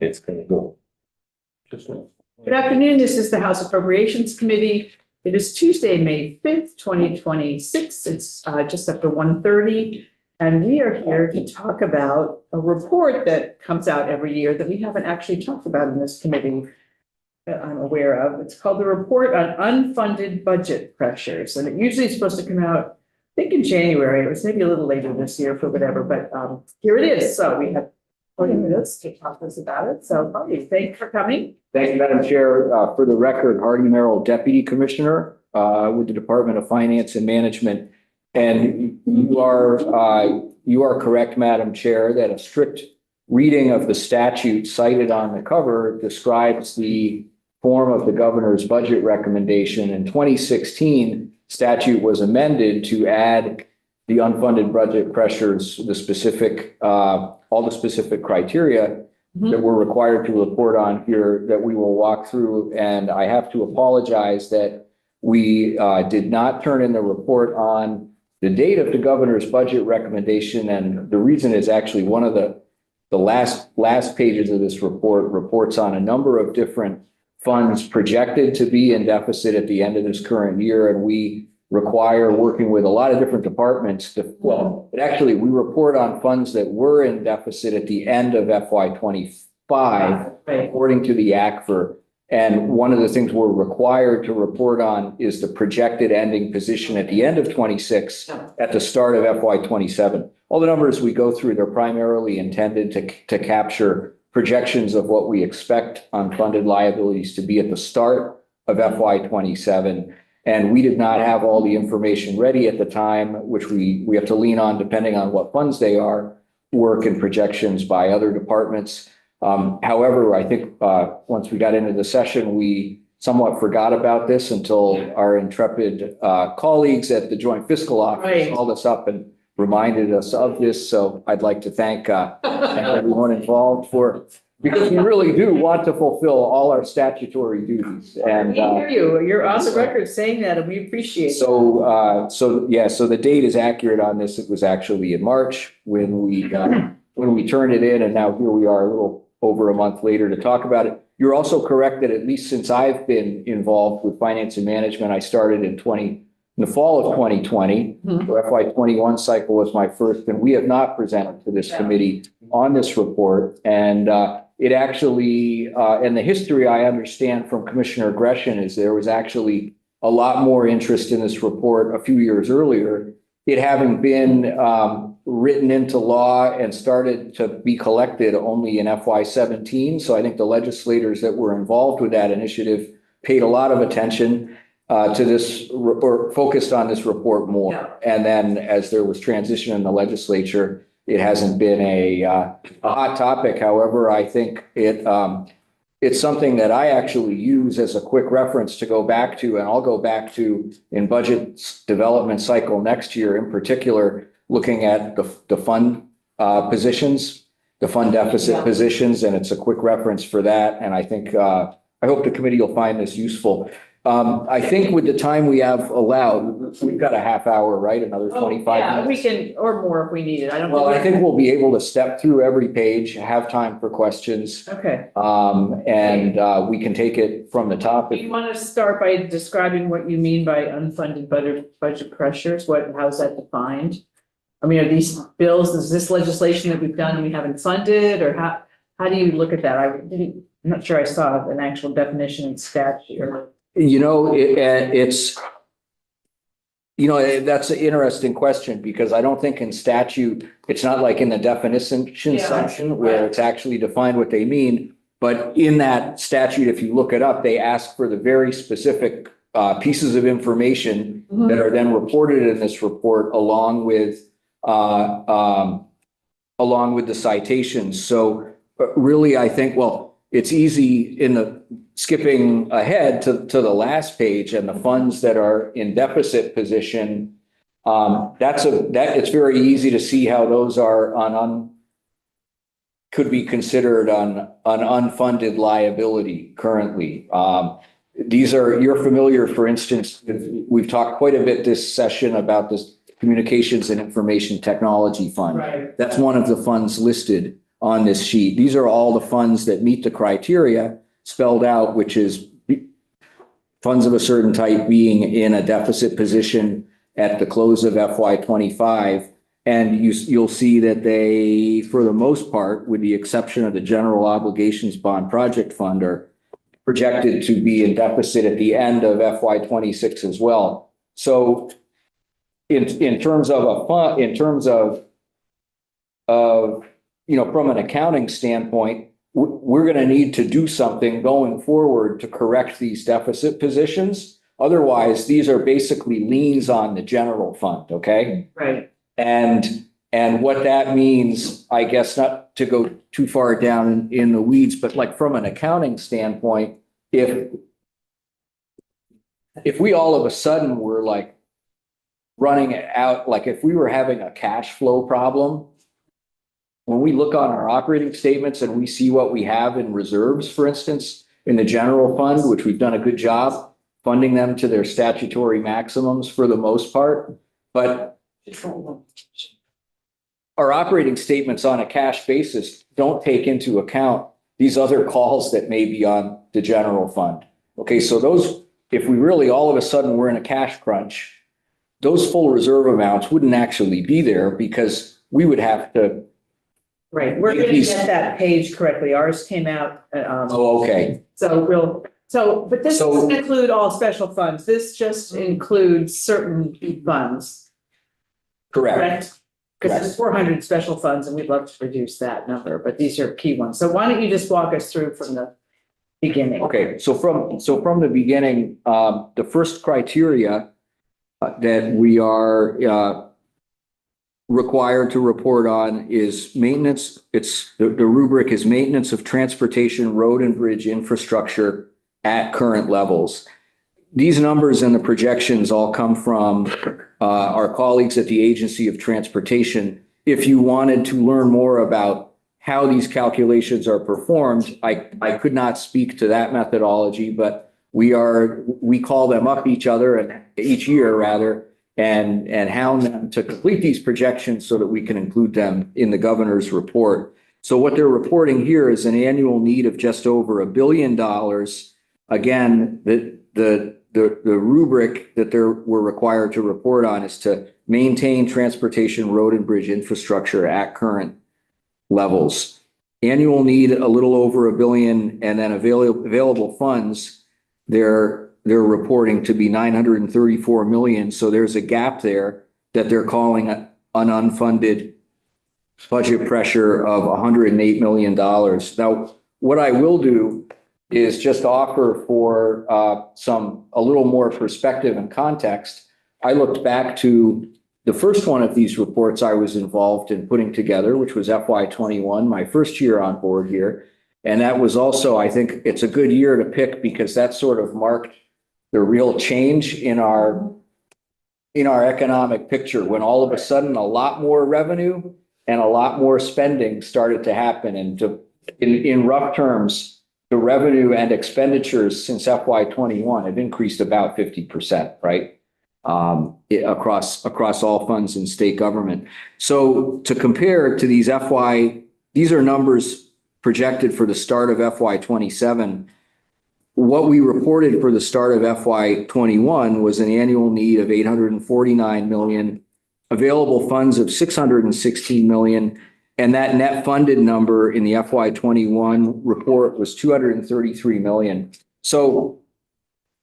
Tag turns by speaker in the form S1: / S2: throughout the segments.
S1: it's going to go.
S2: Good afternoon. This is the House Appropriations Committee. It is Tuesday, May 5th, 2026. It's just after 1:30. And we are here to talk about a report that comes out every year that we haven't actually talked about in this committee that I'm aware of. It's called the Report on Unfunded Budget Pressures. And it usually is supposed to come out, I think in January. It was maybe a little later this year for whatever, but here it is. So we have 40 minutes to talk to us about it. So Hardy, thanks for coming.
S3: Thank you, Madam Chair. For the record, Hardy Merrill, Deputy Commissioner with the Department of Finance and Management. And you are correct, Madam Chair, that a strict reading of the statute cited on the cover describes the form of the governor's budget recommendation. In 2016, statute was amended to add the unfunded budget pressures, the specific, all the specific criteria that we're required to report on here that we will walk through. And I have to apologize that we did not turn in the report on the date of the governor's budget recommendation. And the reason is actually one of the last pages of this report reports on a number of different funds projected to be in deficit at the end of this current year. And we require working with a lot of different departments to, we report on funds that were in deficit at the end of FY25, according to the ACFR. And one of the things we're required to report on is the projected ending position at the end of 26 at the start of FY27. All the numbers we go through, they're primarily intended to capture projections of what we expect unfunded liabilities to be at the start of FY27. And we did not have all the information ready at the time, which we have to lean on depending on what funds they are, work and projections by other departments. However, I think once we got into the session, we somewhat forgot about this until our intrepid colleagues at the Joint Fiscal Office called us up and reminded us of this. So I'd like to thank everyone involved because we really do want to fulfill all our statutory duties. And
S2: we hear you. You're on the record saying that, and we appreciate it.
S3: So the date is accurate on this. It was actually in March when we turned it in, and now here we are a little over a month later to talk about it. You're also correct that at least since I've been involved with finance and management, I started in the fall of 2020. The FY21 cycle was my first, and we have not presented to this committee on this report. And it actually, and the history I understand from Commissioner Gresham is there was actually a lot more interest in this report a few years earlier. It having been written into law and started to be collected only in FY17. So I think the legislators that were involved with that initiative paid a lot of attention to this or focused on this report more. Yeah. And then as there was transition in the legislature, it hasn't been a hot topic. However, I think it's something that I actually use as a quick reference to go back to, and I'll go back to in budget development cycle next year, in particular, looking at the fund positions, the fund deficit positions, and it's a quick reference for that. And I think, I hope the committee will find this useful. I think with the time we have allowed, we've got a half hour, right? Another 25 minutes.
S2: We can, or more if we need it.
S3: I think we'll be able to step through every page, have time for questions.
S2: Okay.
S3: And we can take it from the top.
S2: You want to start by describing what you mean by unfunded budget pressures? How's that defined? I mean, are these bills, is this legislation that we've done and we haven't funded, or how do you look at that? I'm not sure I saw an actual definition in statute.
S3: It's that's an interesting question, because I don't think in statute, it's not like in the definition section where it's actually defined what they mean. But in that statute, if you look it up, they ask for the very specific pieces of information that are then reported in this report along with the citations. So really, I think, it's easy in the skipping ahead to the last page and the funds that are in deficit position. It's very easy to see how those are could be considered an unfunded liability currently. You're familiar, for instance, we've talked quite a bit this session about this Communications and Information Technology Fund. Right. That's one of the funds listed on this sheet. These are all the funds that meet the criteria spelled out, which is funds of a certain type being in a deficit position at the close of FY '25. And you'll see that they, for the most part, with the exception of the general obligations bond project fund, are projected to be in deficit at the end of FY '26 as well. So in terms of a fund, in terms of, from an accounting standpoint, we're going to need to do something going forward to correct these deficit positions. Otherwise, these are basically liens on the general fund, okay?
S2: Right.
S3: And what that means, I guess, not to go too far down in the weeds, but like from an accounting standpoint, if we all of a sudden were like running out, like if we were having a cash flow problem, when we look on our operating statements and we see what we have in reserves, for instance, in the general fund, which we've done a good job funding them to their statutory maximums for the most part, but our operating statements on a cash basis don't take into account these other calls that may be on the general fund. Okay, so those, if we really all of a sudden were in a cash crunch, those full reserve amounts wouldn't actually be there because we would have to.
S2: Right, we're going to get that page correctly. Ours came out.
S3: Oh, okay.
S2: But this doesn't include all special funds. This just includes certain key funds.
S3: Correct.
S2: Because there's 400 special funds and we'd love to reduce that number, but these are key ones. So why don't you just walk us through from the beginning?
S3: Okay, so from the beginning, the first criteria that we are required to report on is maintenance. It's the rubric is maintenance of transportation, road and bridge infrastructure at current levels. These numbers and the projections all come from our colleagues at the Agency of Transportation. If you wanted to learn more about how these calculations are performed, I could not speak to that methodology, but we call them up each year rather, and hound them to complete these projections so that we can include them in the governor's report. So what they're reporting here is an annual need of just over $1 billion. Again, the rubric that we're required to report on is to maintain transportation, road and bridge infrastructure at current levels. Annual need a little over $1 billion, and then available funds, they're reporting to be $934 million. So there's a gap there that they're calling an unfunded budget pressure of $108 million. Now, what I will do is just offer for a little more perspective and context. I looked back to the first one of these reports I was involved in putting together, which was FY '21, my first year on board here. And that was also, I think it's a good year to pick because that sort of marked the real change in our economic picture, when all of a sudden a lot more revenue and a lot more spending started to happen. And in rough terms, the revenue and expenditures since FY '21 have increased about 50%, right? Across all funds in state government. So to compare to these are numbers projected for the start of FY '27. What we reported for the start of FY '21 was an annual need of $849 million, available funds of $616 million, and that net funded number in the FY '21 report was $233 million. So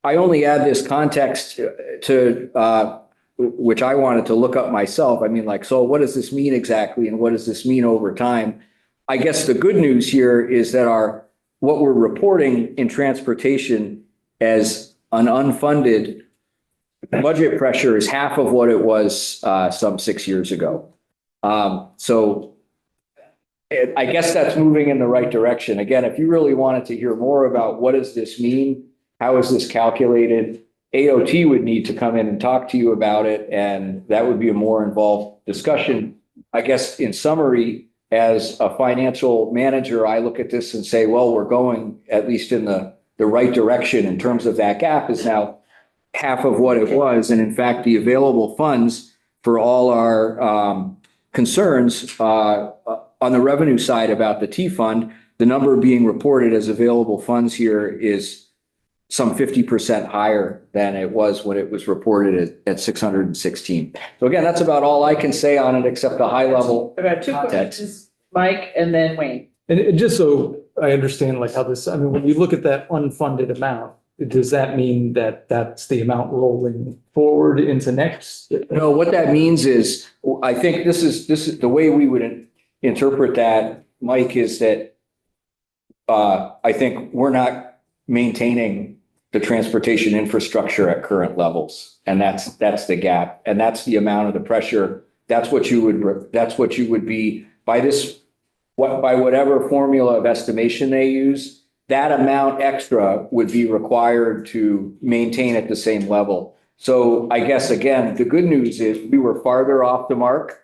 S3: I only add this context to which I wanted to look up myself. I mean, like, so what does this mean exactly, and what does this mean over time? I guess the good news here is that what we're reporting in transportation as an unfunded budget pressure is half of what it was some 6 years ago. So I guess that's moving in the right direction. Again, if you really wanted to hear more about what does this mean, how is this calculated, AOT would need to come in and talk to you about it, and that would be a more involved discussion. I guess in summary, as a financial manager, I look at this and say, well, we're going at least in the right direction in terms of that gap is now half of what it was. And in fact, the available funds for all our concerns on the revenue side about the T fund, the number being reported as available funds here is some 50% higher than it was when it was reported at 616. So again, that's about all I can say on it, except a high level.
S2: About two
S3: Context.
S2: questions, Mike and then Wayne.
S1: And just so I understand like how this, I mean, when you look at that unfunded amount, does that mean that that's the amount rolling forward into next?
S3: No, what that means is, I think this is the way we would interpret that, Mike, is that I think we're not maintaining the transportation infrastructure at current levels. And that's the gap. And that's the amount of the pressure. That's what you would be by whatever formula of estimation they use, that amount extra would be required to maintain at the same level. So I guess, again, the good news is we were farther off the mark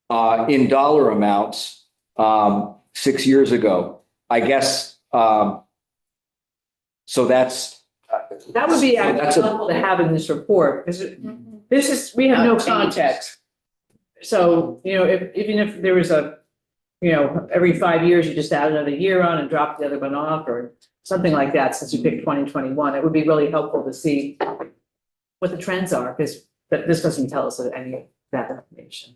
S3: in dollar amounts 6 years ago. I guess, so that's.
S2: That would be
S3: that's
S2: helpful to have in this report, because this is, we have no context. So, even if there was every 5 years, you just add another year on and drop the other one off or something like that, since you picked 2021, it would be really helpful to see what the trends are, because this doesn't tell us any of that information.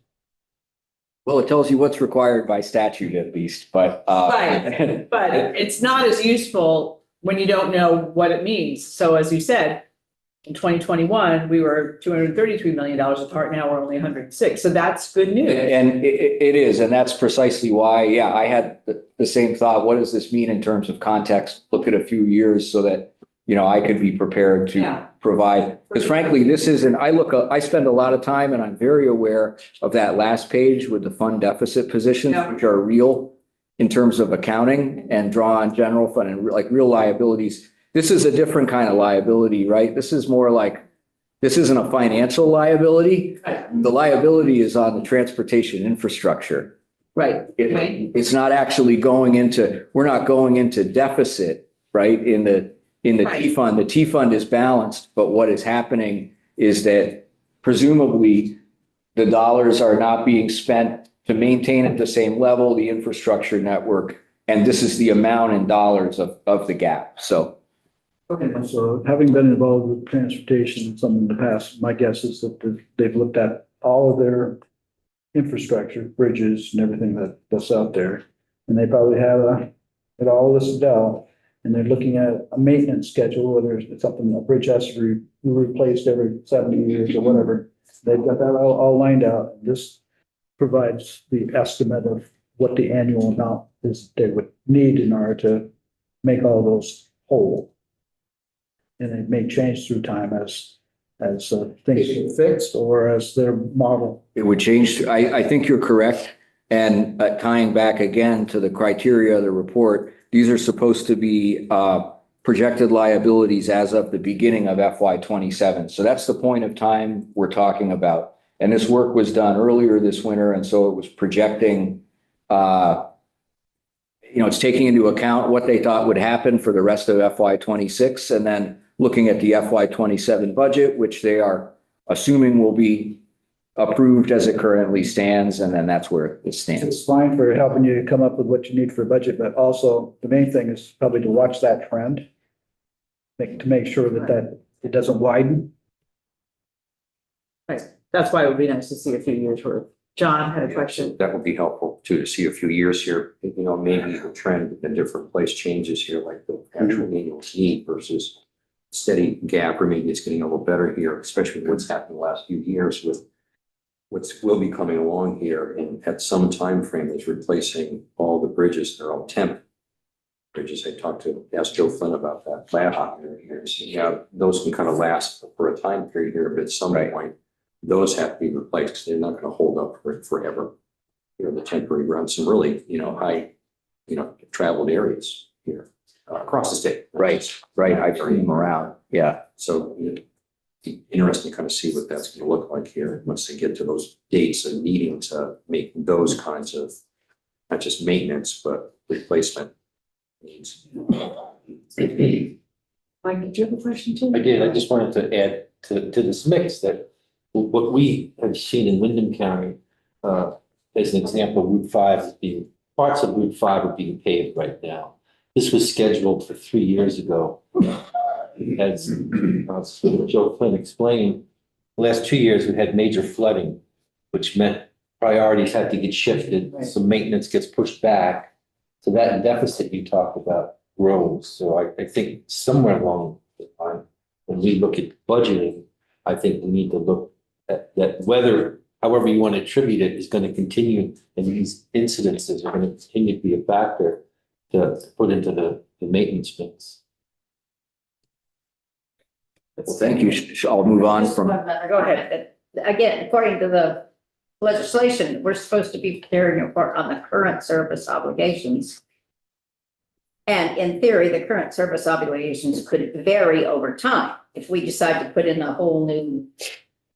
S3: Well, it tells you what's required by statute at least, but.
S2: Right, but it's not as useful when you don't know what it means. So as you said, in 2021, we were $233 million apart. Now we're only 106. So that's good news.
S3: And it is, and that's precisely why, yeah, I had the same thought. What does this mean in terms of context? Look at a few years so that, I could be prepared to provide. Because frankly, this isn't, I spend a lot of time and I'm very aware of that last page with the fund deficit positions, which are real in terms of accounting and draw on general fund and like real liabilities. This is a different kind of liability, right? This is more like, this isn't a financial liability. The liability is on the transportation infrastructure.
S2: Right.
S3: It's not actually we're not going into deficit, right? In the T fund. The T fund is balanced, but what is happening is that presumably the dollars are not being spent to maintain at the same level, the infrastructure network. And this is the amount in dollars of the gap. So.
S4: Okay. So having been involved with transportation some in the past, my guess is that they've looked at all of their infrastructure, bridges and everything that's out there. And they probably have it all listed out. And they're looking at a maintenance schedule, whether it's something, a bridge has to be replaced every 70 years or whatever. They've got that all lined out. This provides the estimate of what the annual amount is they would need in order to make all those whole. And it may change through time as things get fixed or as their model.
S3: It would change. I think you're correct. And tying back again to the criteria of the report, these are supposed to be projected liabilities as of the beginning of FY27. So that's the point of time we're talking about. And this work was done earlier this winter. And so it was projecting, it's taking into account what they thought would happen for the rest of FY26 and then looking at the FY27 budget, which they are assuming will be approved as it currently stands. And then that's where it stands.
S4: It's fine for helping you come up with what you need for a budget, but also the main thing is probably to watch that trend. To make sure that it doesn't widen.
S2: Right. That's why it would be nice to see a few years worth. John had a question.
S5: That would be helpful too, to see a few years here, maybe the trend in different place changes here, like the actual annual need versus steady gap, or maybe it's getting a little better here, especially with what's happened the last few years with what will be coming along here. And at some time frame is replacing all the bridges. They're all temp bridges. Asked Joe Flynn about that last year. So yeah, those can kind of last for a time period here, but at some point, those have to be replaced because they're not going to hold up for forever. The temporary runs some really, high, traveled areas here across the state.
S3: Right. I've seen them around. Yeah.
S5: So it'd be interesting to kind of see what that's going to look like here once they get to those dates and needing to make those kinds of not just maintenance, but replacement needs.
S2: Mike, did you have a question too?
S6: I did. I just wanted to add to this mix that what we have seen in Wyndham County as an example, parts of Route 5 are being paved right now. This was scheduled for 3 years ago. As Joe Flynn explained, the last 2 years, we had major flooding, which meant priorities had to get shifted, so maintenance gets pushed back. So that deficit you talked about grows. So I think somewhere along the line, when we look at budgeting, I think we need to look at that, whether, however you want to attribute it, is going to continue, and these incidences are going to continue to be a factor to put into the maintenance mix.
S3: Thank you. I'll move on from,
S7: Go ahead. Again, according to the legislation, we're supposed to be carrying a report on the current service obligations. And in theory, the current service obligations could vary over time. If we decide to put in a whole new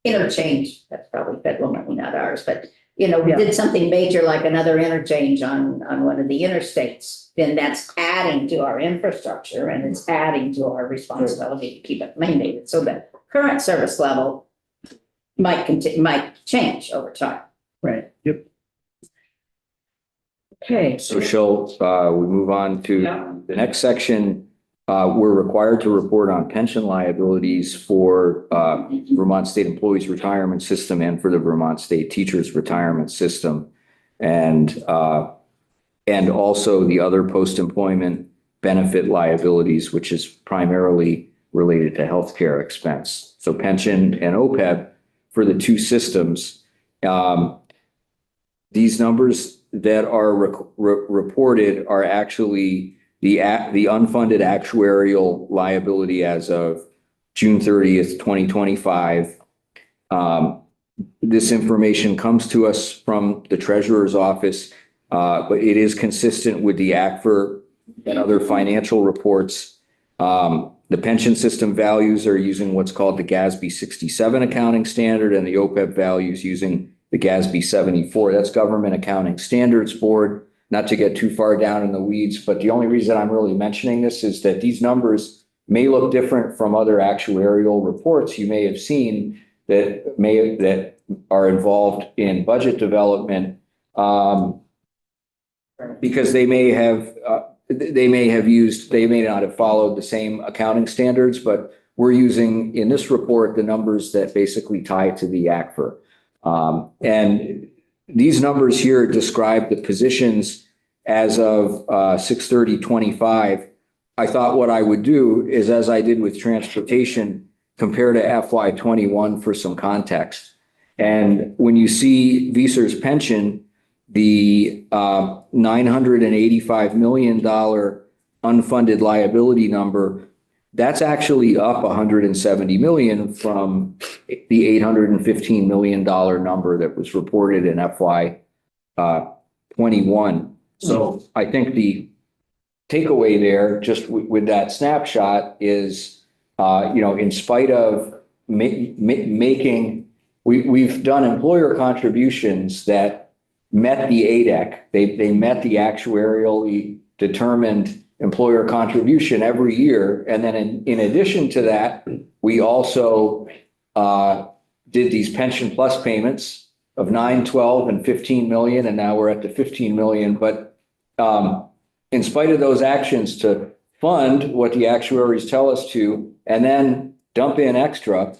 S7: interchange, that's probably federal money, not ours, but we did something major like another interchange on one of the interstates, then that's adding to our infrastructure and it's adding to our responsibility to keep it maintained. So the current service level might change over time.
S2: Right. Yep. Okay.
S3: so we move on to the next section. We're required to report on pension liabilities for Vermont State Employees Retirement System and for the Vermont State Teachers Retirement System. And also the other post-employment benefit liabilities, which is primarily related to healthcare expense. So pension and OPEB for the two systems. These numbers that are reported are actually the unfunded actuarial liability as of June 30th, 2025. This information comes to us from the treasurer's office, but it is consistent with the ACFR and other financial reports. The pension system values are using what's called the GASB 67 accounting standard, and the OPEB values using the GASB 74. That's Government Accounting Standards Board. Not to get too far down in the weeds, but the only reason I'm really mentioning this is that these numbers may look different from other actuarial reports you may have seen that are involved in budget development, because they may not have followed the same accounting standards, but we're using in this report the numbers that basically tie to the ACFR. And these numbers here describe the positions as of 6/30/25. I thought what I would do is, as I did with transportation, compare to FY21 for some context. And when you see Visor's pension, the $985 million unfunded liability number, that's actually up 170 million from the $815 million number that was reported in FY21. So I think the takeaway there, just with that snapshot, is, in spite of we've done employer contributions that met the ADEC. They met the actuarially determined employer contribution every year. And then in addition to that, we also did these pension plus payments of 9, 12, and 15 million. And now we're at the 15 million. But in spite of those actions to fund what the actuaries tell us to, and then dump in extra,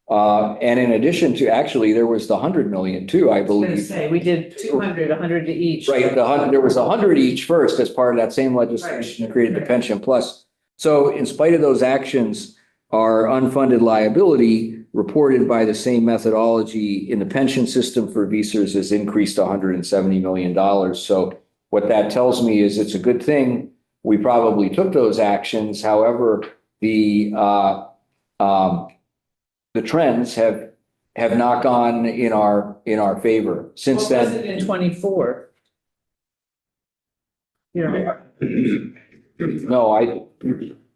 S3: and in addition to, actually, there was the 100 million too, I believe.
S2: We did 200, 100 to each.
S3: Right, there was 100 each first as part of that same legislation that created the pension plus. So in spite of those actions, our unfunded liability reported by the same methodology in the pension system for Visors has increased to $170 million. So what that tells me is it's a good thing we probably took those actions. However, the trends have not gone in our favor since then.
S2: What was it in 24?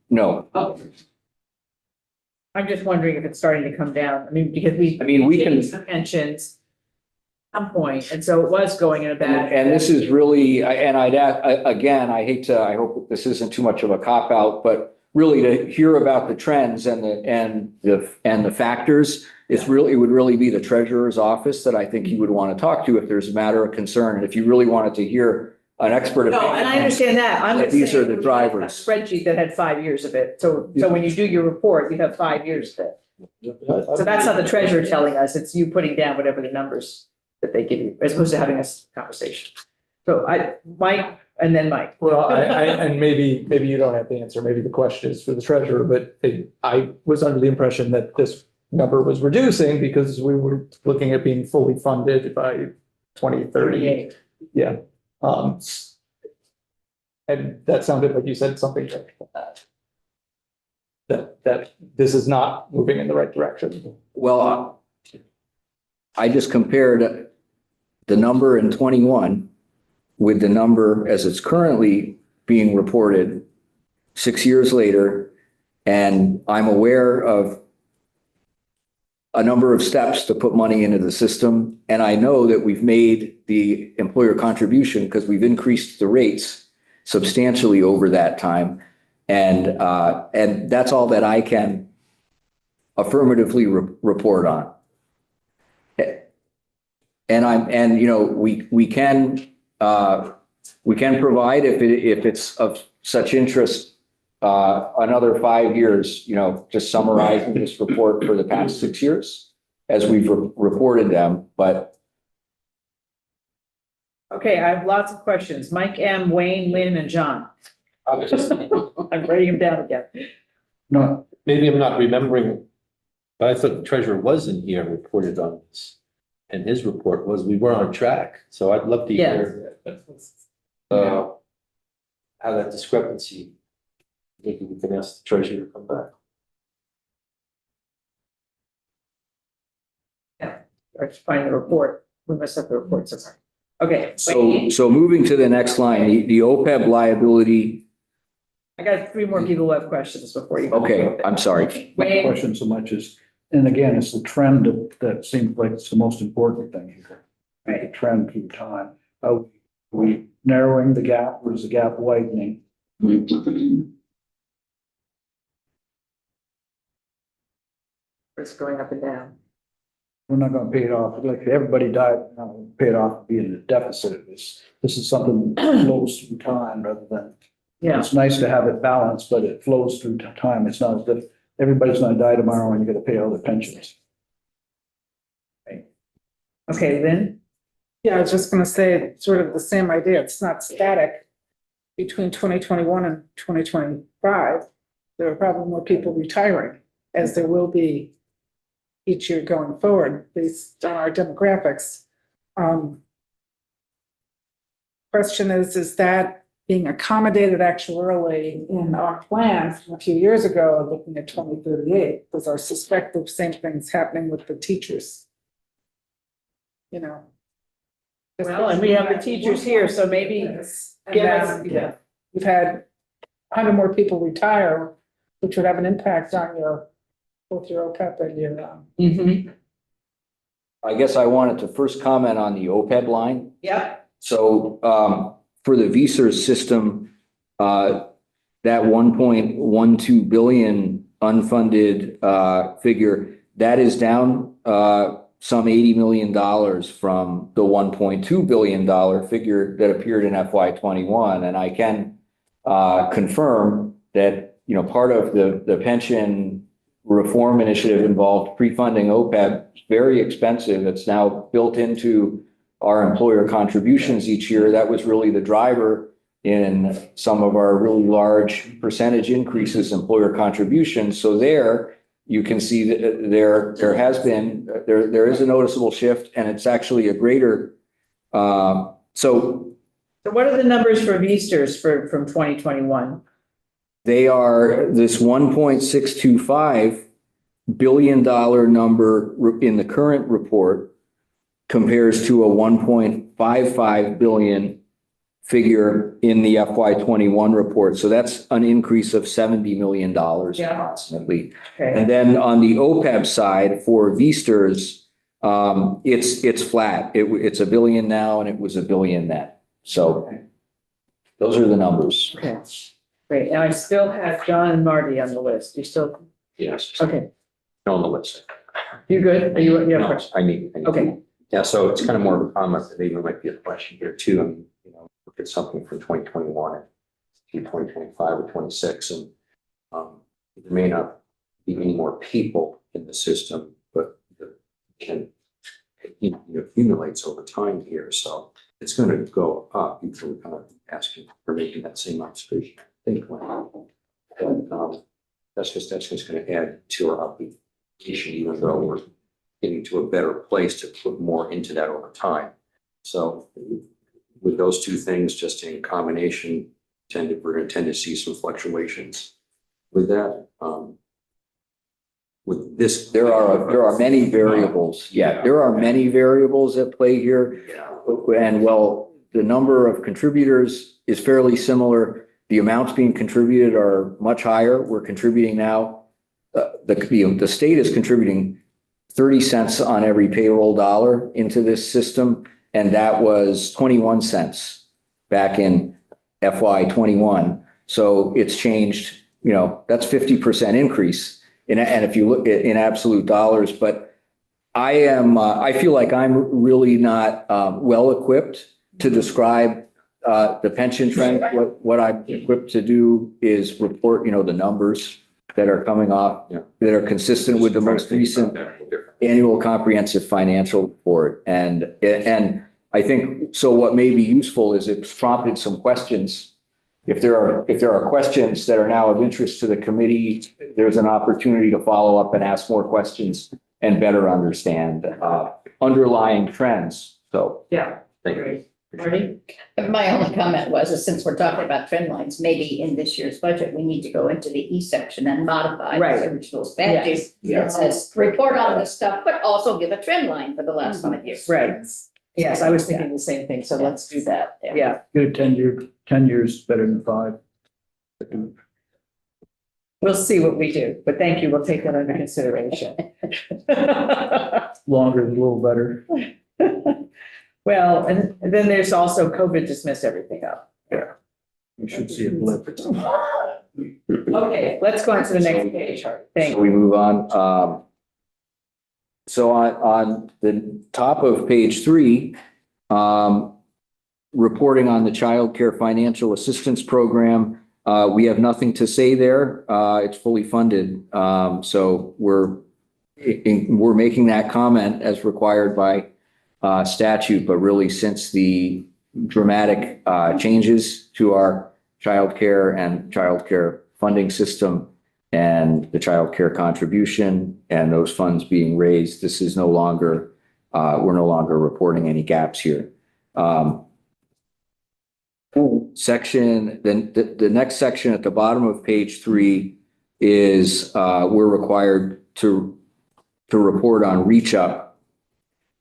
S3: No.
S2: Oh. I'm just wondering if it's starting to come down. I mean, because we
S3: can
S2: changed the pensions at some point, and so it was going in a bad.
S3: And this is really, and I hope this isn't too much of a cop out, but really to hear about the trends and the factors, it would really be the treasurer's office that I think you would want to talk to if there's a matter of concern. And if you really wanted to hear an expert.
S2: No, and I understand that. I'm just
S3: These are
S2: saying
S3: the
S2: we had a
S3: drivers.
S2: Spreadsheet that had 5 years of it. So when you do your report, you have 5 years of it. So that's not the treasurer telling us. It's you putting down whatever the numbers that they give you, as opposed to having a conversation. So Mike, and then Mike.
S1: Well, and maybe you don't have the answer. Maybe the question is for the treasurer, but I was under the impression that this number was reducing because we were looking at being fully funded by 2030. Yeah. And that sounded like you said something like that this is not moving in the right direction.
S3: Well, I just compared the number in 21 with the number as it's currently being reported 6 years later. And I'm aware of a number of steps to put money into the system. And I know that we've made the employer contribution because we've increased the rates substantially over that time. And that's all that I can affirmatively report on. And you know, we can provide if it's of such interest, another 5 years, you know, just summarizing this report for the past 6 years as we've reported them, but.
S2: Okay, I have lots of questions. Mike M., Wayne, Lynn, and John. I'm writing them down again.
S4: No,
S6: Maybe I'm not remembering, but I thought the treasurer was in here and reported on this. And his report was we were on track. So I'd love to hear how that discrepancy. Maybe we can ask the treasurer to come back.
S2: Or to find the report. We must have the report somewhere. Okay. Wayne.
S3: So moving to the next line, the OPEB liability.
S2: I got 3 more people who have questions before you.
S3: Okay, I'm sorry.
S4: my
S2: Wayne.
S4: question so much is, and again, it's the trend that seems like it's the most important thing here.
S2: Right.
S4: The trend through time. Are we narrowing the gap or is the gap widening?
S2: It's going up and down.
S4: We're not gonna pay it off, like if everybody died, pay it off, be in a deficit. This is something that flows through time rather than.
S2: Yeah.
S4: It's nice to have it balanced, but it flows through time. It's not as if everybody's gonna die tomorrow and you gotta pay all their pensions.
S2: Okay, Lynn.
S8: Yeah, I was just gonna say, sort of the same idea. It's not static between 2021 and 2025. There are probably more people retiring, as there will be each year going forward, based on our demographics. Question is that being accommodated actuarially in our plan from a few years ago, looking at 2038? Because I suspect the same thing's happening with the teachers. You know.
S2: Well, and we have the teachers here, so maybe
S8: Yes. And
S2: give us,
S8: then
S2: yeah.
S8: we've had 100 more people retire, which would have an impact on both your OPEB and your,
S2: Mm-hmm.
S3: I guess I wanted to first comment on the OPEB line.
S2: Yep.
S3: So for the VSERS system, that 1.12 billion unfunded figure, that is down some $80 million from the $1.2 billion figure that appeared in FY21. And I can confirm that, you know, part of the pension reform initiative involved pre-funding OPEB. It's very expensive. It's now built into our employer contributions each year. That was really the driver in some of our really large percentage increases in employer contributions. So there you can see that there is a noticeable shift, and it's actually a greater. So
S2: what are the numbers for VSTers from 2021?
S3: they are this $1.625 billion number in the current report compares to a $1.55 billion figure in the FY21 report. So that's an increase of $70 million approximately.
S2: Okay.
S3: And then on the OPEB side for VSTers, it's flat. It's $1 billion now and it was $1 billion then. So those are the numbers.
S2: Okay. Great. And I still have John and Marty on the list. You still,
S5: Yes,
S2: okay,
S5: on the list.
S2: you good? Are you have a
S5: No,
S2: question?
S5: I need.
S2: Okay.
S5: Yeah, so it's kind of more of a comment, but maybe it might be a question here too. I mean, look at something from 2021 to 2025 or 26, and there may not be any more people in the system, but it can, accumulates over time here. So it's going to go up. People are kind of asking for making that same observation. I think, that's just going to add to our obligation, even though we're getting to a better place to put more into that over time. So with those two things just in combination, we're going to tend to see some fluctuations with that. With this,
S3: There are many variables. Yeah, there are many variables at play here.
S5: Yeah.
S3: And well, the number of contributors is fairly similar. The amounts being contributed are much higher. We're contributing now. The state is contributing 30 cents on every payroll dollar into this system. And that was 21 cents back in FY 21. So it's changed, that's 50% increase. And if you look at in absolute dollars, but I feel like I'm really not well equipped to describe the pension trend. What I'm equipped to do is report, the numbers that are coming off, that are consistent with the most recent annual comprehensive financial report. And I think, so what may be useful is it's prompted some questions. If there are questions that are now of interest to the committee, there's an opportunity to follow up and ask more questions and better understand underlying trends. So.
S2: Yeah.
S5: Thank you.
S2: Great. Marty?
S7: My only comment was, since we're talking about trend lines, maybe in this year's budget, we need to go into the E section and modify
S2: Right.
S7: the original statute.
S2: Yes.
S7: That says report on this stuff, but also give a trend line for the last 5 years.
S2: Right. Yes, I was thinking the same thing. So let's do that. Yeah.
S4: Good 10 years better than 5.
S2: We'll see what we do, but thank you. We'll take that under consideration.
S4: Longer is a little better.
S2: Well, and then there's also COVID just messed everything up.
S4: You should see a blip.
S2: Okay, let's go on to the next page. Thank
S3: So
S2: you.
S3: we move on. So on the top of page 3, reporting on the Child Care Financial Assistance Program, we have nothing to say there. It's fully funded. So we're making that comment as required by statute, but really since the dramatic changes to our childcare and childcare funding system and the childcare contribution and those funds being raised, this is no longer, we're no longer reporting any gaps here. Section, then the next section at the bottom of page 3 is we're required to report on reach up.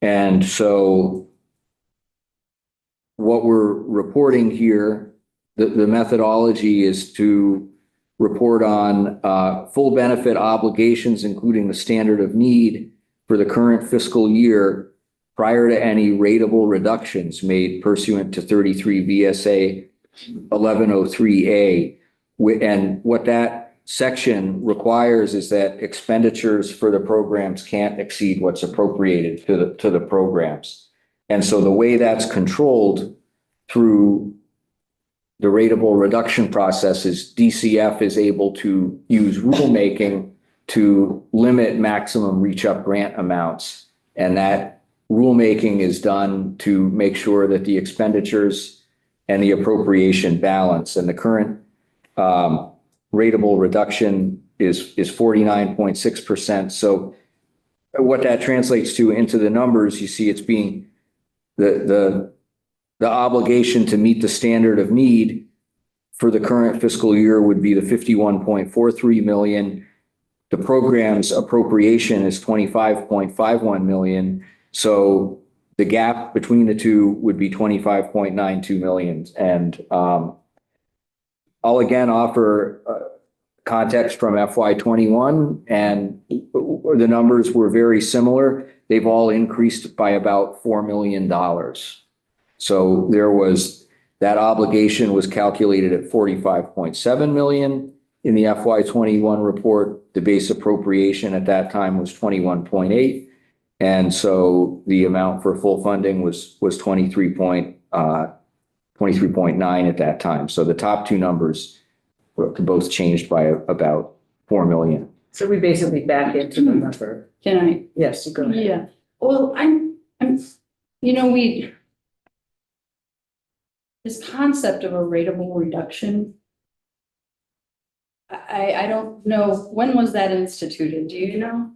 S3: And so what we're reporting here, the methodology is to report on full benefit obligations, including the standard of need for the current fiscal year prior to any rateable reductions made pursuant to 33 VSA 1103A. And what that section requires is that expenditures for the programs can't exceed what's appropriated to the programs. And so the way that's controlled through the rateable reduction process is DCF is able to use rulemaking to limit maximum reach up grant amounts. And that rulemaking is done to make sure that the expenditures and the appropriation balance, and the current rateable reduction is 49.6%. So what that translates to into the numbers, you see it's being the obligation to meet the standard of need for the current fiscal year would be the 51.43 million. The program's appropriation is 25.51 million. So the gap between the two would be 25.92 million. And I'll again offer context from FY21, and the numbers were very similar. They've all increased by about $4 million. So there was That obligation was calculated at 45.7 million in the FY 21 report. The base appropriation at that time was 21.8. And so the amount for full funding was 23.9 at that time. So the top two numbers were both changed by about 4 million.
S2: So we basically back into the number.
S9: Can I?
S2: Yes, you go ahead.
S9: Yeah, well, this concept of a rateable reduction. I don't know, when was that instituted? Do you know?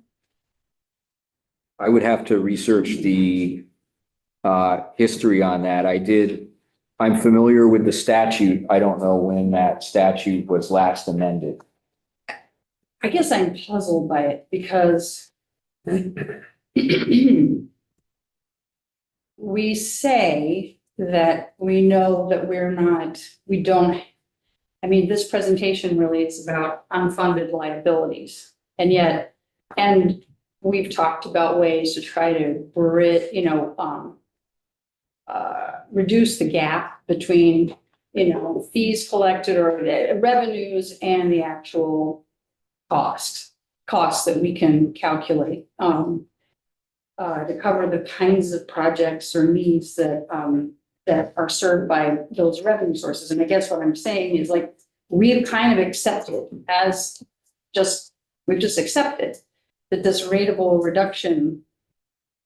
S3: I would have to research the history on that. I'm familiar with the statute. I don't know when that statute was last amended.
S9: I guess I'm puzzled by it because we say that we know that this presentation really is about unfunded liabilities. And yet, and we've talked about ways to try to reduce the gap between, fees collected or revenues and the actual costs that we can calculate to cover the kinds of projects or needs that are served by those revenue sources. And I guess what I'm saying is like, we've kind of accepted we've just accepted that this rateable reduction,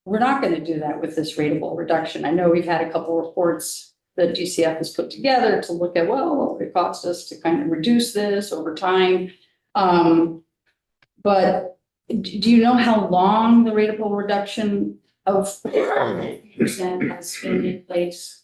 S9: we're not going to do that with this rateable reduction. I know we've had a couple reports that DCF has put together to look at, well, it cost us to kind of reduce this over time. But do you know how long the rateable reduction of 50% has been in place?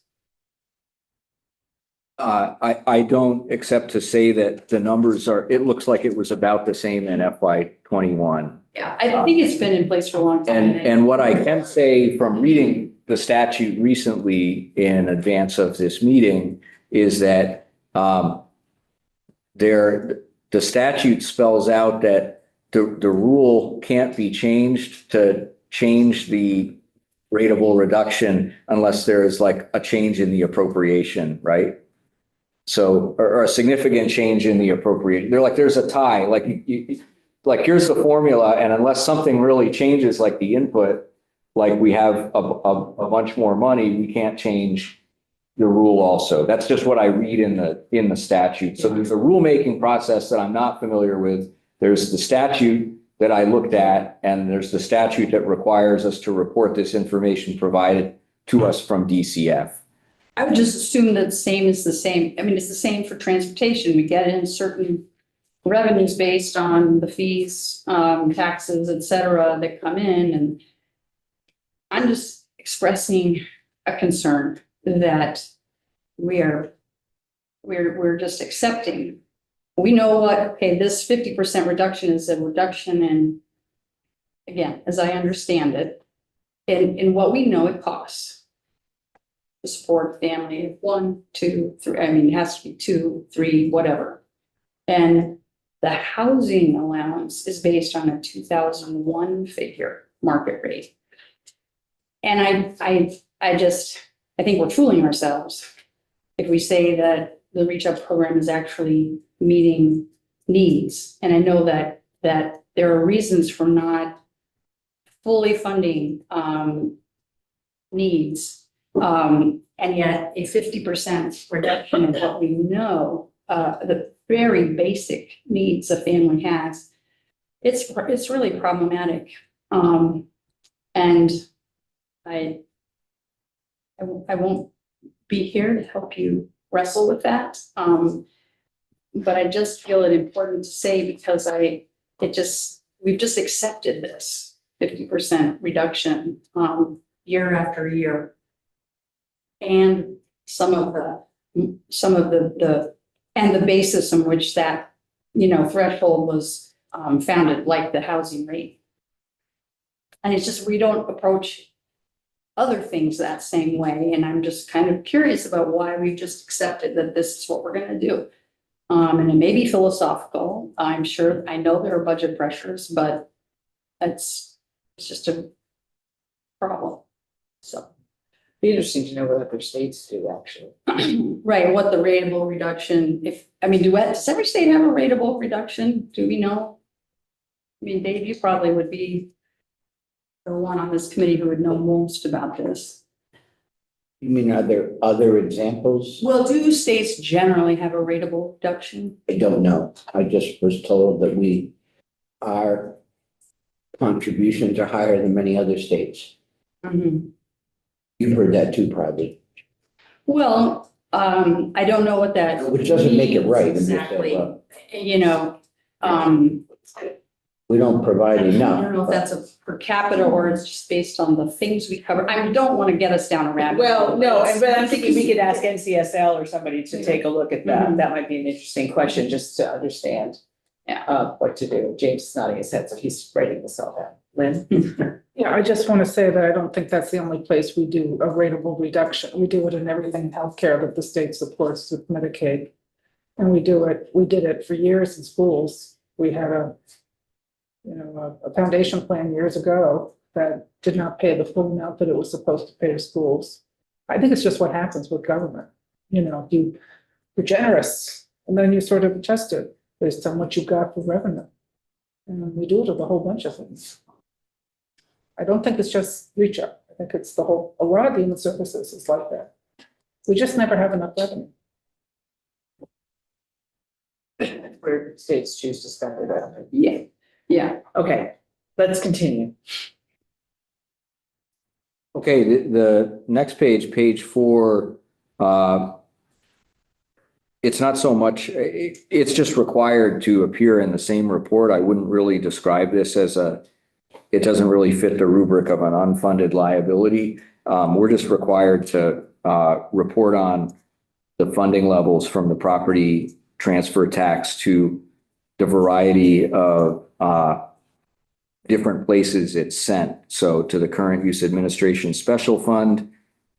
S3: I don't, except to say that the numbers it looks like it was about the same in FY 21.
S9: Yeah, I think it's been in place for a long time.
S3: And what I can say from reading the statute recently in advance of this meeting is that the statute spells out that the rule can't be changed to change the rateable reduction unless there is like a change in the appropriation, right? So, or a significant change in the appropriation. There's a tie, like here's the formula, and unless something really changes, like the input, like we have a bunch more money, we can't change the rule also. That's just what I read in the statute. So there's a rulemaking process that I'm not familiar with. There's the statute that I looked at, and there's the statute that requires us to report this information provided to us from DCF.
S9: I would just assume that same is the same. I mean, it's the same for transportation. We get in certain revenues based on the fees, taxes, et cetera, that come in. And I'm just expressing a concern that we're just accepting. We know this 50% reduction is a reduction in, again, as I understand it, in what we know it costs to support a family of 1, 2, 3. I mean, it has to be 2, 3, whatever. And the housing allowance is based on a 2001 figure market rate. And I think we're fooling ourselves if we say that the Reach Up program is actually meeting needs. And I know that there are reasons for not fully funding needs. And yet a 50% reduction in what we know, the very basic needs a family has, it's really problematic. And I won't be here to help you wrestle with that. But I just feel it important to say because we've just accepted this 50% reduction year after year. And some of the basis on which that, threshold was founded, like the housing rate. And it's just, we don't approach other things that same way. And I'm just kind of curious about why we've just accepted that this is what we're going to do. And it may be philosophical. I know there are budget pressures, but it's just a problem. So.
S2: Be interesting to know what other states do, actually.
S9: Right, what the rateable reduction, does every state have a rateable reduction? Do we know? I mean, Dave, you probably would be the one on this committee who would know most about this.
S10: You mean, are there other examples?
S9: Well, do states generally have a rateable reduction?
S10: I don't know. I just was told that our contributions are higher than many other states.
S9: Mhm.
S10: You've heard that too, probably.
S9: Well, I don't know what that.
S10: Which doesn't make it right. I'm just saying,
S9: Exactly, you know,
S10: we don't provide
S9: I
S10: enough.
S9: don't know if that's a per capita or it's just based on the things we cover. I don't want to get us down a rabbit hole.
S2: Well, no, but I'm thinking we could ask NCSL or somebody to take a look at that.
S9: Mhm.
S2: That might be an interesting question, just to understand.
S9: Yeah.
S2: What to do. James is nodding his head, so he's writing this all down. Lynn?
S8: Yeah, I just want to say that I don't think that's the only place we do a rateable reduction. We do it in everything in healthcare that the state supports with Medicaid. And we did it for years in schools. We had a foundation plan years ago that did not pay the full amount that it was supposed to pay to schools. I think it's just what happens with government. You're generous and then you sort of adjust it based on what you got for revenue. And we do it with a whole bunch of things. I don't think it's just reach up. I think it's a lot of human services is like that. We just never have enough revenue.
S2: Where states choose to spend their revenue.
S9: Yeah, yeah.
S2: Okay, let's continue.
S3: Okay, the next page, page 4, it's not so much, it's just required to appear in the same report. I wouldn't really describe this as it doesn't really fit the rubric of an unfunded liability. We're just required to report on the funding levels from the property transfer tax to the variety of different places it's sent. So to the current use administration special fund,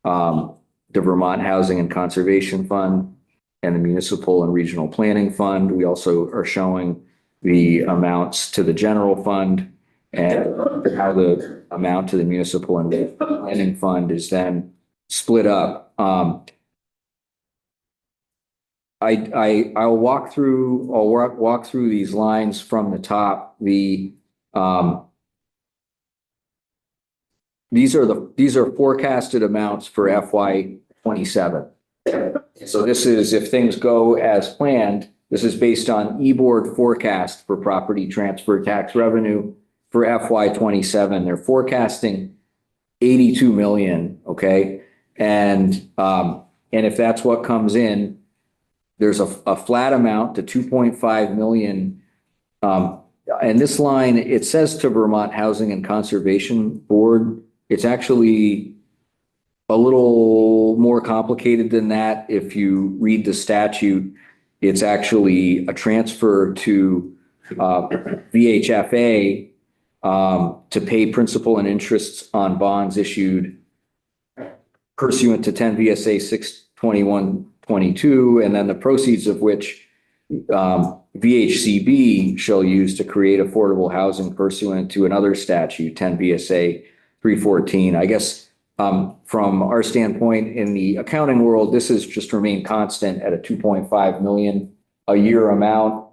S3: the Vermont Housing and Conservation Fund, and the municipal and regional planning fund. We also are showing the amounts to the general fund and how the amount to the municipal and planning fund is then split up. I'll walk through these lines from the top. These are forecasted amounts for FY27. So this is, if things go as planned, this is based on e-board forecast for property transfer tax revenue for FY27. They're forecasting 82 million, okay? And if that's what comes in, there's a flat amount to 2.5 million. And this line, it says to Vermont Housing and Conservation Board. It's actually a little more complicated than that. If you read the statute, it's actually a transfer to VHFA to pay principal and interests on bonds issued pursuant to 10 VSA 62122, and then the proceeds of which VHCB shall use to create affordable housing pursuant to another statute, 10 VSA 314. I guess from our standpoint in the accounting world, this has just remained constant at a 2.5 million a year amount.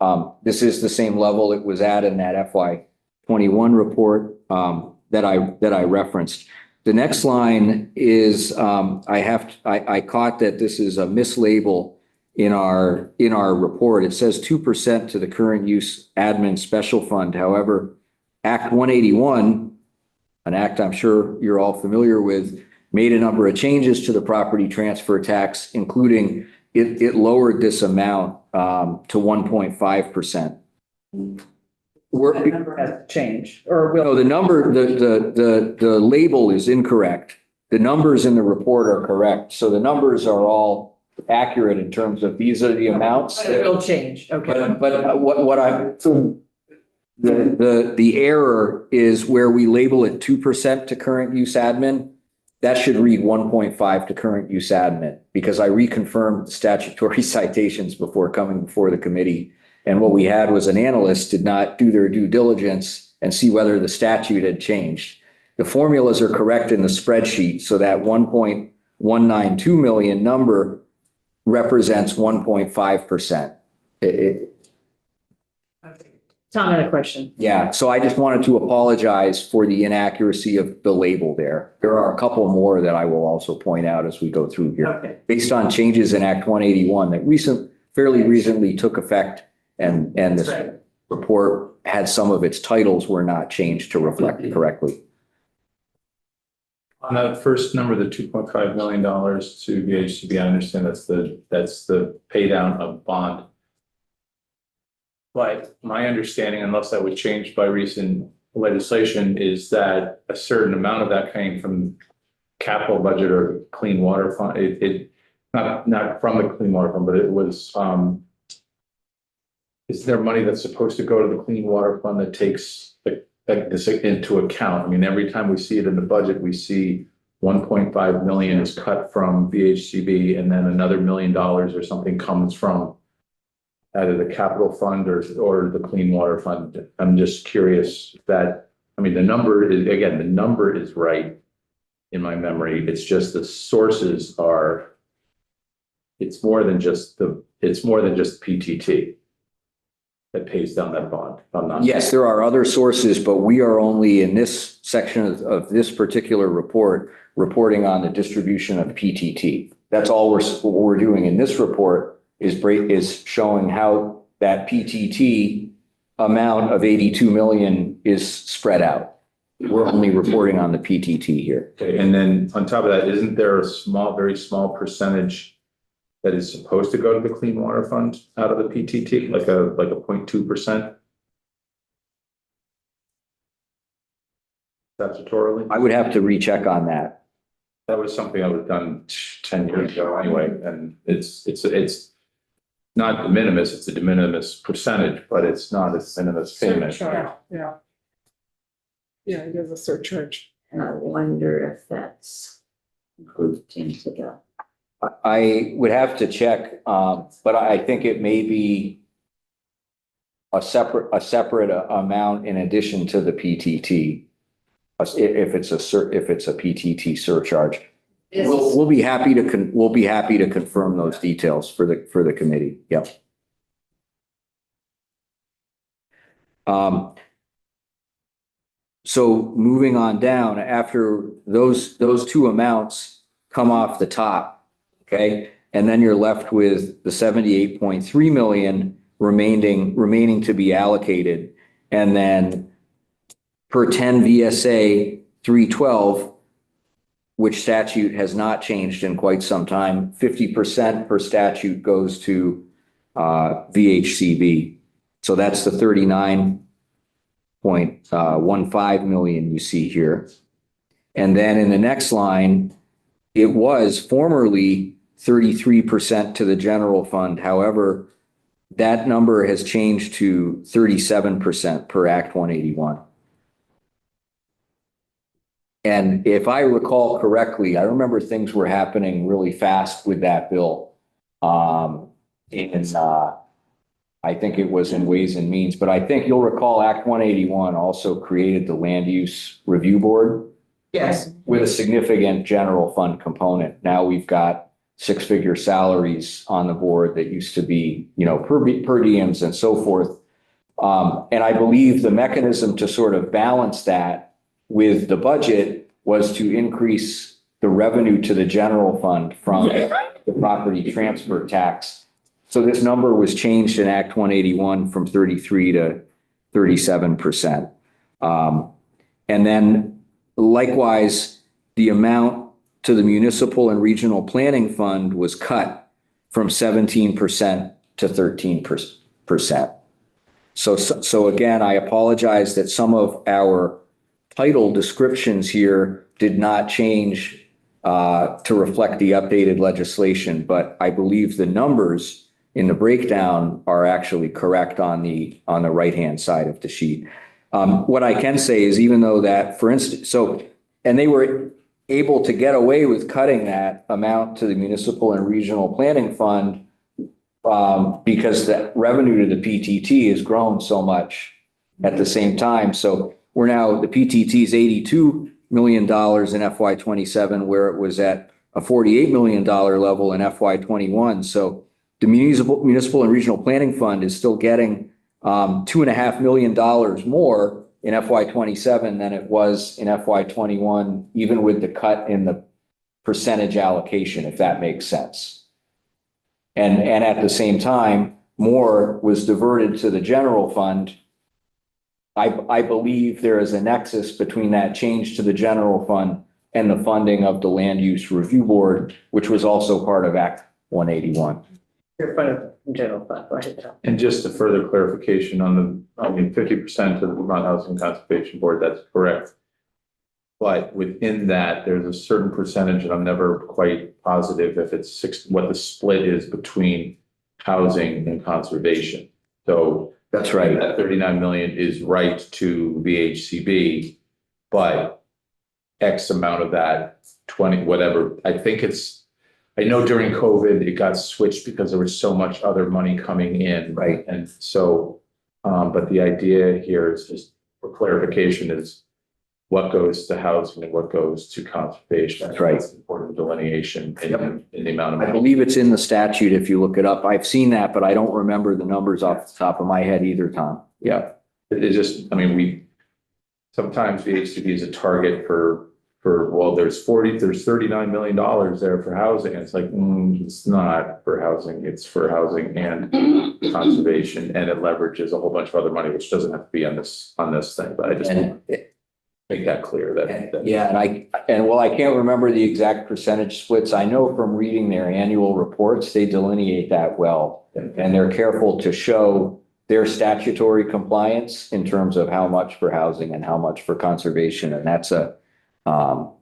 S3: This is the same level it was at in that FY21 report that I referenced. The next line is I caught that this is a mislabel in our report. It says 2% to the current use admin special fund. However, Act 181, an act I'm sure you're all familiar with, made a number of changes to the property transfer tax, including it lowered this amount to 1.5%.
S2: That number has changed, or will.
S3: No, the number, the label is incorrect. The numbers in the report are correct. So the numbers are all accurate in terms of these are the amounts.
S2: But it will change, okay.
S3: But what the error is where we label it 2% to current use admin. That should read 1.5 to current use admin, because I reconfirmed the statutory citations before coming before the committee. And what we had was an analyst did not do their due diligence and see whether the statute had changed. The formulas are correct in the spreadsheet, so that 1.5 192 million number represents 1.5%.
S2: Tom had a question.
S3: Yeah, so I just wanted to apologize for the inaccuracy of the label there. There are a couple more that I will also point out as we go through here.
S2: Okay.
S3: Based on changes in Act 181 that fairly recently took effect, and
S2: That's
S3: this
S2: right.
S3: report had some of its titles were not changed to reflect it correctly.
S11: On that first number, the $2.5 million to VHCB, I understand that's the pay down of bond. But my understanding, unless that was changed by recent legislation, is that a certain amount of that came from capital budget or clean water fund. Not from the clean water fund, but it was, is there money that's supposed to go to the clean water fund that takes this into account? I mean, every time we see it in the budget, we see 1.5 million is cut from VHCB, and then another $1 million or something comes from either the capital fund or the clean water fund. I'm just curious that, I mean, the number is right in my memory. It's just the sources are, it's more than just PTT that pays down that bond. I'm not.
S3: Yes, there are other sources, but we are only in this section of this particular report, reporting on the distribution of PTT. That's all what we're doing in this report is showing how that PTT amount of 82 million is spread out. We're only reporting on the PTT here.
S11: Okay, and then on top of that, isn't there a very small percentage that is supposed to go to the clean water fund out of the PTT, like a 0.2%? Statutorily?
S3: I would have to recheck on that.
S11: That was something I would have done 10 years ago anyway, and it's not de minimis, it's a de minimis percentage, but it's not a de minimis payment.
S8: Surcharge, yeah. Yeah, it is a surcharge.
S7: And I wonder if that's grouped into the.
S3: I would have to check, but I think it may be a separate amount in addition to the PTT. If it's a PTT surcharge. We'll be happy to confirm those details for the committee. Yep. So moving on down, after those two amounts come off the top, okay? And then you're left with the 78.3 million remaining to be allocated. And then per 10 VSA 312, which statute has not changed in quite some time, 50% per statute goes to VHCB. So that's the 39.15 million you see here. And then in the next line, it was formerly 33% to the general fund. However, that number has changed to 37% per Act 181. And if I recall correctly, I remember things were happening really fast with that bill. I think it was in Ways and Means, but I think you'll recall Act 181 also created the Land Use Review Board.
S2: Yes.
S3: With a significant general fund component. Now we've got six-figure salaries on the board that used to be, per diems and so forth. And I believe the mechanism to sort of balance that with the budget was to increase the revenue to the general fund from the property transfer tax. So this number was changed in Act 181 from 33 to 37%. And then likewise, the amount to the municipal and regional planning fund was cut from 17% to 13%. So again, I apologize that some of our title descriptions here did not change to reflect the updated legislation, but I believe the numbers in the breakdown are actually correct on the right-hand side of the sheet. What I can say is even though that, for instance, and they were able to get away with cutting that amount to the municipal and regional planning fund because the revenue to the PTT has grown so much at the same time. So the PTT is $82 million in FY27, where it was at a $48 million level in FY 21. So the municipal and regional planning fund is still getting $2.5 million more in FY 27 than it was in FY 21, even with the cut in the percentage allocation, if that makes sense. And at the same time, more was diverted to the general fund. I believe there is a nexus between that change to the general fund and the funding of the Land Use Review Board, which was also part of Act 181.
S2: Your fund of general fund, go ahead, Tom.
S11: And just a further clarification on the, 50% of the Vermont Housing Conservation Board, that's correct. But within that, there's a certain percentage, and I'm never quite positive if it's what the split is between housing and conservation. So
S3: That's right.
S11: that 39 million is right to VHCB, but X amount of that 20, whatever, I know during COVID, it got switched because there was so much other money coming in.
S3: Right.
S11: And so, but the idea here is just for clarification is what goes to housing and what goes to conservation.
S3: That's right.
S11: That's an important delineation in the amount of
S3: I
S11: money.
S3: believe it's in the statute if you look it up. I've seen that, but I don't remember the numbers off the top of my head either, Tom.
S11: Yeah, it just, sometimes VHCB is a target well, there's 39 million dollars there for housing. It's like, it's not for housing, it's for housing and conservation, and it leverages a whole bunch of other money, which doesn't have to be on this thing, but I just want to make that clear that.
S3: Yeah, and while I can't remember the exact percentage splits, I know from reading their annual reports, they delineate that well. And they're careful to show their statutory compliance in terms of how much for housing and how much for conservation. And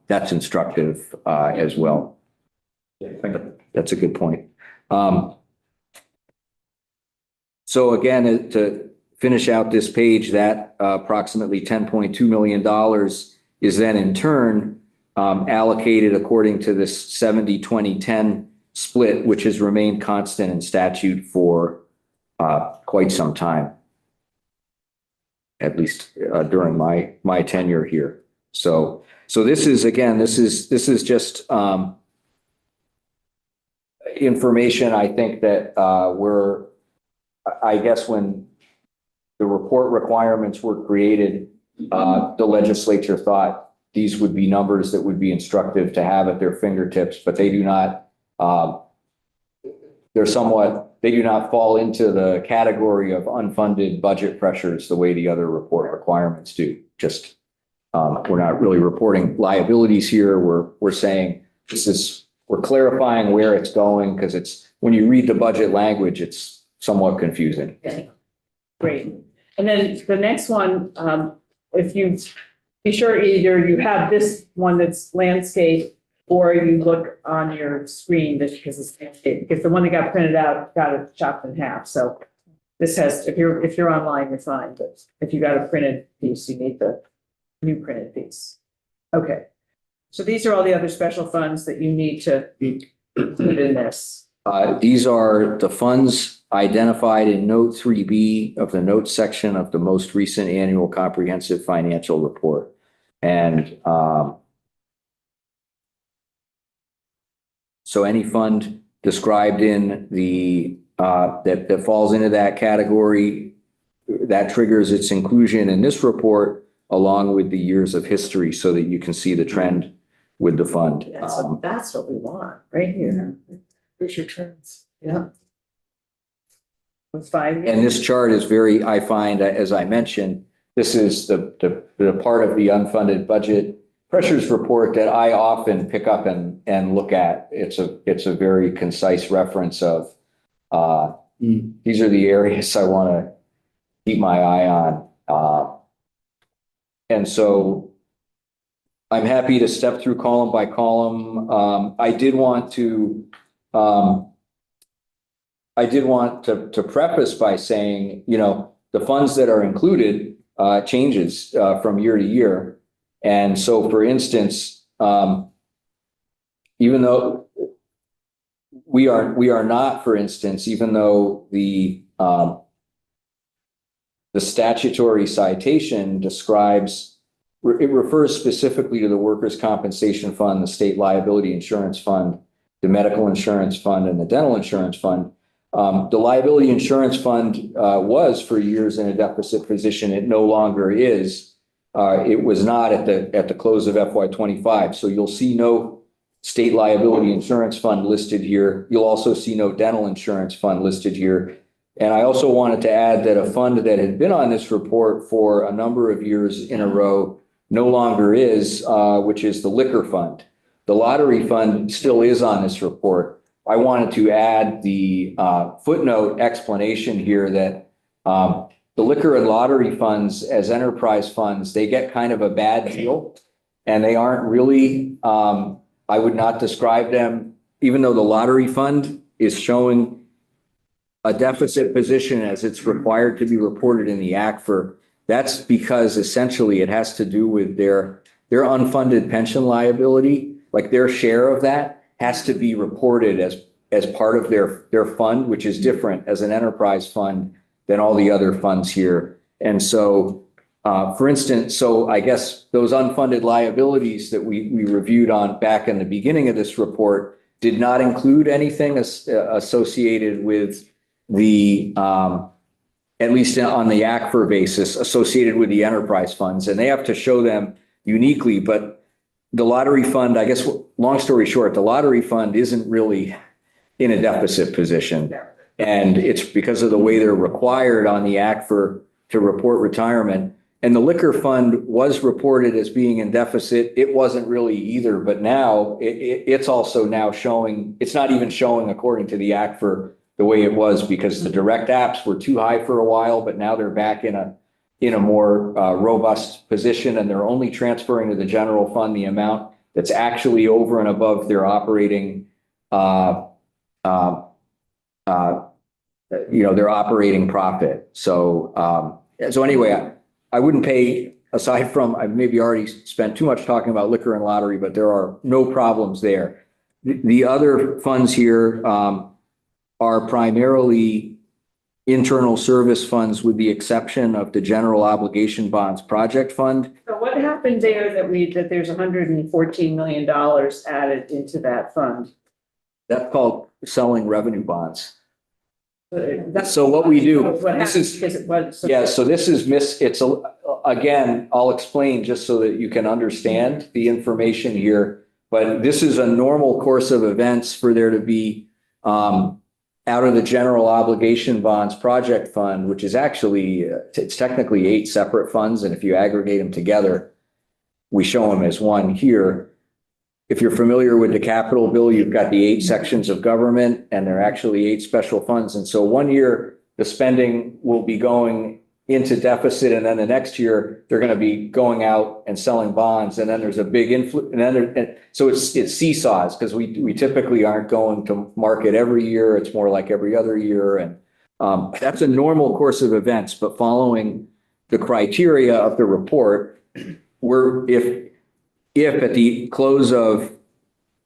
S3: that's instructive as well.
S11: Yeah, thank you.
S3: That's a good point. So again, to finish out this page, that approximately $10.2 million is then in turn allocated according to this 70-20-10 split, which has remained constant in statute for quite some time, at least during my tenure here. So this is, again, this is just information I think that I guess when the report requirements were created, the legislature thought these would be numbers that would be instructive to have at their fingertips, but they do not, they do not fall into the category of unfunded budget pressures the way the other report requirements do. Just, we're not really reporting liabilities here. We're saying we're clarifying where it's going, because when you read the budget language, it's somewhat confusing.
S2: Okay. Great. And then the next one, if you be sure either you have this one that's landscape, or you look on your screen because it's landscape, because the one that got printed out got it chopped in half. So this has, if you're online, you're fine, but if you got a printed piece, you need the new printed piece. Okay. So these are all the other special funds that you need to put in this.
S3: These are the funds identified in Note 3B of the notes section of the most recent annual comprehensive financial report. And so any fund described in the that falls into that category, that triggers its inclusion in this report along with the years of history, so that you can see the trend with the fund.
S2: That's what we want right here.
S8: Here's your trends.
S2: Yeah. With 5 years.
S3: And this chart is very, I find, as I mentioned, this is the part of the unfunded budget pressures report that I often pick up and look at. It's a very concise reference of these are the areas I want to keep my eye on. And so I'm happy to step through column by column. I did want to preface by saying, the funds that are included changes from year to year. And so, for instance, even though we are not, for instance, even though the statutory citation describes it refers specifically to the workers' compensation fund, the state liability insurance fund, the medical insurance fund, and the dental insurance fund. The liability insurance fund was for years in a deficit position. It no longer is. It was not at the close of FY 25. So you'll see no state liability insurance fund listed here. You'll also see no dental insurance fund listed here. And I also wanted to add that a fund that had been on this report for a number of years in a row no longer is, which is the liquor fund. The lottery fund still is on this report. I wanted to add the footnote explanation here that the liquor and lottery funds as enterprise funds, they get kind of a bad deal, and they aren't really, I would not describe them, even though the lottery fund is showing a deficit position as it's required to be reported in the ACFR. That's because essentially it has to do with their unfunded pension liability, like their share of that has to be reported as part of their fund, which is different as an enterprise fund than all the other funds here. And so, for instance, so I guess those unfunded liabilities that we reviewed on back in the beginning of this report did not include anything associated with the, at least on the ACFR basis, associated with the enterprise funds, and they have to show them uniquely. But the lottery fund, I guess, long story short, the lottery fund isn't really in a deficit position. And it's because of the way they're required on the ACFR to report retirement. And the liquor fund was reported as being in deficit. It wasn't really either, but now it's also now showing, it's not even showing according to the ACFR the way it was, because the direct apps were too high for a while, but now they're back in a more robust position, and they're only transferring to the general fund the amount that's actually over and above their operating, their operating profit. So anyway, I wouldn't pay, aside from, I maybe already spent too much talking about liquor and lottery, but there are no problems there. The other funds here are primarily internal service funds, with the exception of the general obligation bonds project fund.
S2: So what happened there that there's $114 million added into that fund?
S3: That's called selling revenue bonds.
S2: That's
S3: So what we do,
S2: what
S3: this
S2: happened
S3: is,
S2: because it was.
S3: yeah, so this is again, I'll explain just so that you can understand the information here. But this is a normal course of events for there to be, out of the general obligation bonds project fund, which is actually, it's technically 8 separate funds. And if you aggregate them together, we show them as one here. If you're familiar with the Capitol bill, you've got the 8 sections of government, and they're actually 8 special funds. And so one year the spending will be going into deficit, and then the next year they're going to be going out and selling bonds. And then there's a big influence, and so it's seesaws, because we typically aren't going to market every year. It's more like every other year. And that's a normal course of events, but following the criteria of the report, if at the close of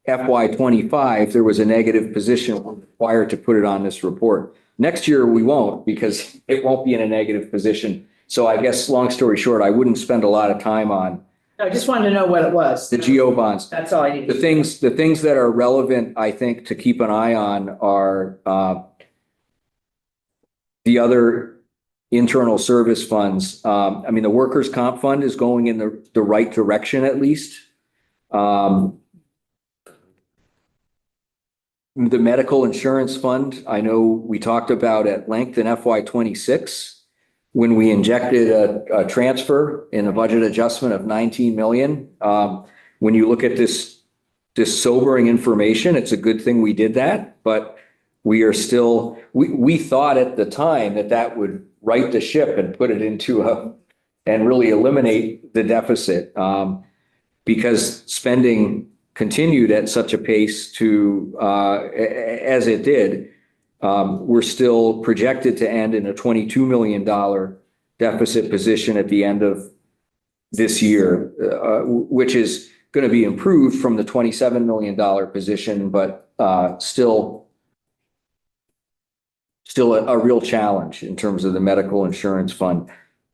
S3: FY 25, there was a negative position, we're required to put it on this report. Next year, we won't, because it won't be in a negative position. So I guess, long story short, I wouldn't spend a lot of time on
S2: I just wanted to know what it was.
S3: the GO bonds.
S2: That's all I need.
S3: The things that are relevant, I think, to keep an eye on are the other internal service funds. I mean, the workers' comp fund is going in the right direction, at least. The medical insurance fund, I know we talked about at length in FY 26, when we injected a transfer in a budget adjustment of 19 million. When you look at this sobering information, it's a good thing we did that, but we are still, we thought at the time that would right the ship and put it into and really eliminate the deficit, because spending continued at such a pace as it did. We're still projected to end in a $22 million deficit position at the end of this year, which is going to be improved from the $27 million position, but still a real challenge in terms of the medical insurance fund.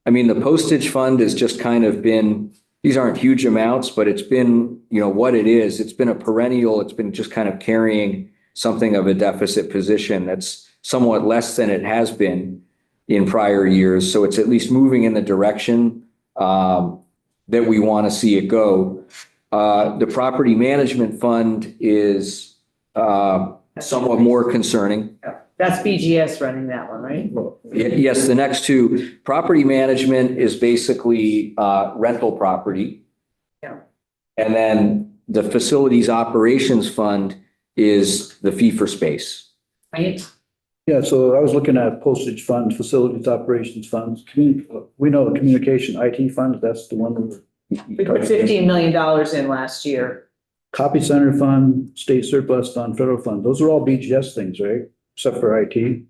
S3: I mean, the postage fund has just kind of been these aren't huge amounts, but it's been, what it is. It's been a perennial, it's been just kind of carrying something of a deficit position that's somewhat less than it has been in prior years. So it's at least moving in the direction that we want to see it go. The property management fund is somewhat more concerning.
S2: That's BGS running that one, right?
S3: Yes, the next two, property management is basically rental property.
S2: Yeah.
S3: And then the facilities operations fund is the fee for space.
S2: Right?
S4: Yeah, so I was looking at postage funds, facilities operations funds, we know the communication IT fund, that's the one.
S2: We put $15 million in last year.
S4: Copy center fund, state surplus fund, federal fund, those are all BGS things, right? Except for IT.
S2: In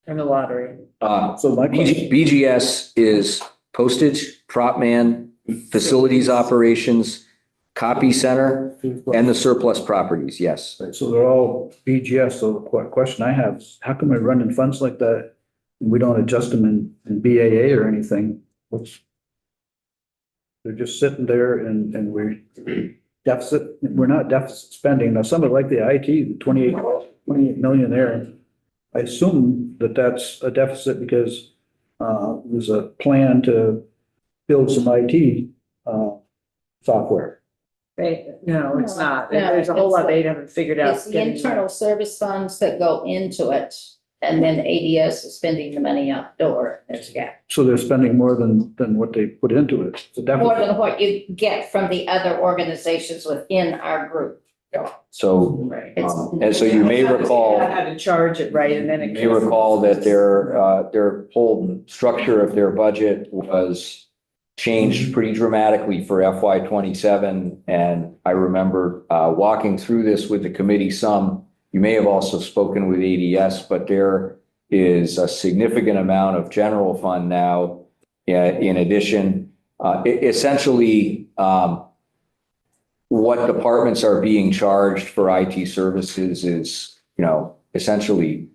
S2: the lottery.
S4: So my question,
S3: BGS is postage, prop man, facilities operations, copy center, and the surplus properties, yes.
S4: so they're all BGS, so the question I have is, how come we're running funds like that? And we don't adjust them in BAA or anything? They're just sitting there and we're we're not deficit spending. Now, some of like the IT, 28 million there. I assume that that's a deficit because there's a plan to build some IT software.
S2: No, it's not.
S7: No,
S2: There's a whole lot
S7: it's-
S2: they haven't figured out.
S7: It's the internal service funds that go into it, and then ADS is spending the money out the door. There's a gap.
S4: So they're spending more than what they put into it. It's a
S7: More
S4: deficit.
S7: than what you get from the other organizations within our group.
S3: So,
S2: Right.
S3: and so you may recall.
S2: How to charge it, right, and then it.
S3: You may recall that their whole structure of their budget was changed pretty dramatically for FY 27. And I remember walking through this with the committee some. You may have also spoken with ADS, but there is a significant amount of general fund now. In addition, essentially, what departments are being charged for IT services is, essentially,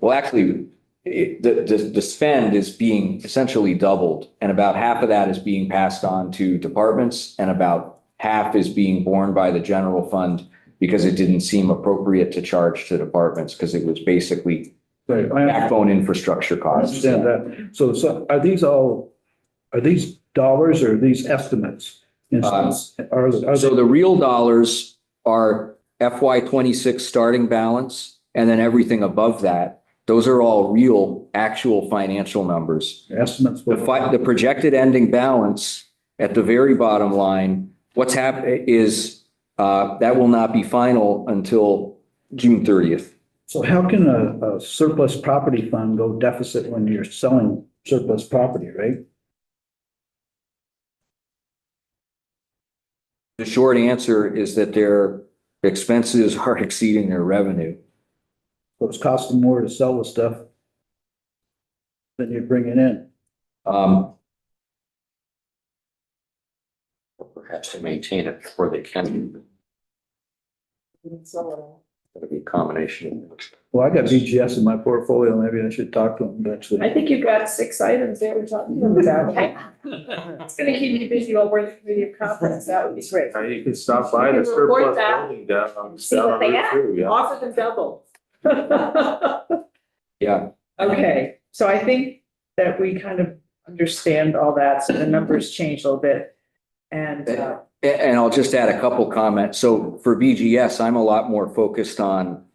S3: well, actually, the spend is being essentially doubled, and about half of that is being passed on to departments, and about half is being borne by the general fund because it didn't seem appropriate to charge to departments because it was basically
S4: Right.
S3: backbone infrastructure
S4: I
S3: costs.
S4: understand that. So are these dollars or are these estimates? Instance,
S3: So the real dollars are FY 26 starting balance, and then everything above that. Those are all real, actual financial numbers.
S4: estimates?
S3: The projected ending balance at the very bottom line, what's happened is that will not be final until June 30th.
S4: So how can a surplus property fund go deficit when you're selling surplus property, right?
S3: The short answer is that their expenses are exceeding their revenue.
S4: So it's costing more to sell the stuff than you're bringing in.
S5: Perhaps to maintain it before they can. It'll be a combination.
S4: Well, I got BGS in my portfolio. Maybe I should talk to them eventually.
S2: I think you've got 6 items there we're talking about. It's gonna keep you busy while we're in the committee of conference. That would be great.
S11: You can stop by
S2: You
S11: the
S2: can report
S11: surplus
S2: that.
S11: building down on.
S7: See what they have.
S2: Offer them double.
S3: Yeah.
S2: Okay, so I think that we kind of understand all that, so the numbers change a little bit. And,
S3: And I'll just add a couple comments. So for BGS, I'm a lot more focused on,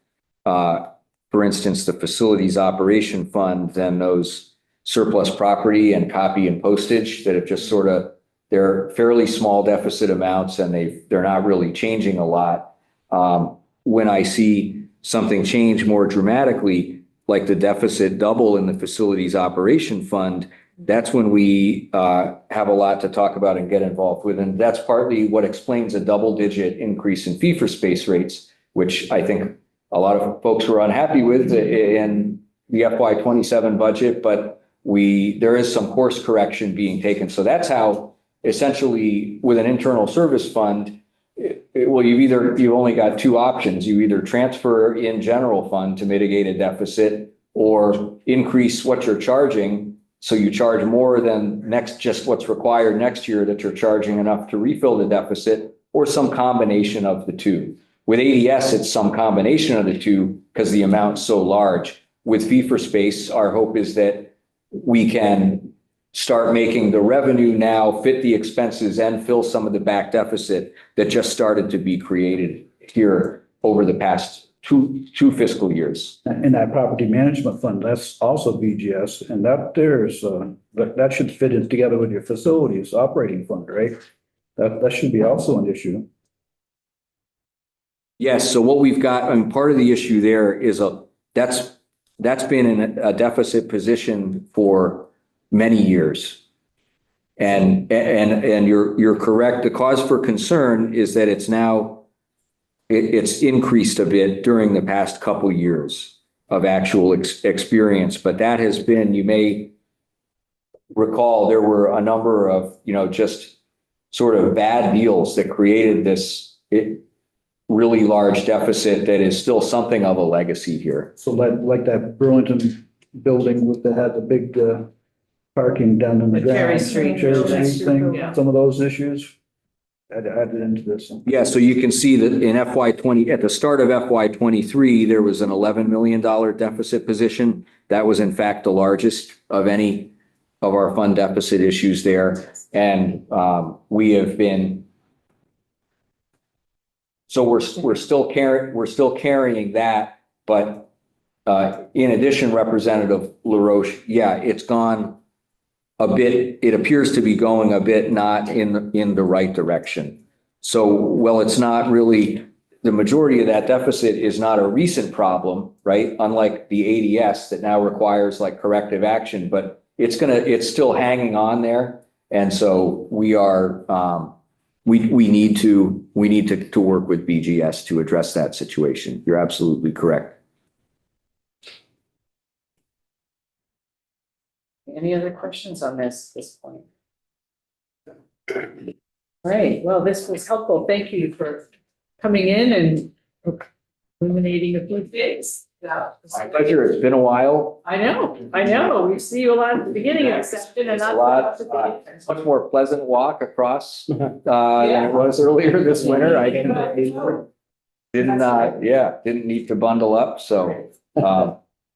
S3: for instance, the facilities operation fund than those surplus property and copy and postage that have just sort of, they're fairly small deficit amounts and they're not really changing a lot. When I see something change more dramatically, like the deficit double in the facilities operation fund, that's when we have a lot to talk about and get involved with. And that's partly what explains a double-digit increase in fee for space rates, which I think a lot of folks were unhappy with in the FY 27 budget, but there is some course correction being taken. So that's how essentially with an internal service fund, you've only got two options. You either transfer in general fund to mitigate a deficit or increase what you're charging So you charge more than just what's required next year that you're charging enough to refill the deficit, or some combination of the two. With ADS, it's some combination of the two because the amount's so large. With fee for space, our hope is that we can start making the revenue now fit the expenses and fill some of the back deficit that just started to be created here over the past two fiscal years.
S4: And that property management fund, that's also BGS, and that should fit in together with your facilities operating fund, right? That should be also an issue.
S3: Yes, so what we've got, and part of the issue there is that's been in a deficit position for many years. And you're correct. The cause for concern is that it's increased a bit during the past couple years of actual experience, but that has been, you may recall, there were a number of, just sort of bad deals that created this really large deficit that is still something of a legacy here.
S4: So like that Burlington building that had the big parking down in the ground.
S2: Cherry Street.
S4: Cherry Street thing,
S2: Yeah.
S4: some of those issues added into this.
S3: Yeah, so you can see that in at the start of FY 23, there was an $11 million deficit position. That was in fact the largest of any of our fund deficit issues there. And we have been, so we're still carrying that, but in addition, Representative LaRoche, yeah, it's gone a bit, it appears to be going a bit not in the right direction. So, well, it's not really, the majority of that deficit is not a recent problem, right? Unlike the ADS that now requires like corrective action, but it's still hanging on there. And so we are, we need to work with BGS to address that situation. You're absolutely correct.
S2: Any other questions on this at this point? All right, well, this was helpful. Thank you for coming in and illuminating a few things. Yeah.
S3: My pleasure. It's been a while.
S2: I know. We see you a lot at the beginning of the session and
S3: It's
S2: not.
S3: a lot, much more pleasant walk across than it was earlier this winter. I didn't need to bundle up. So,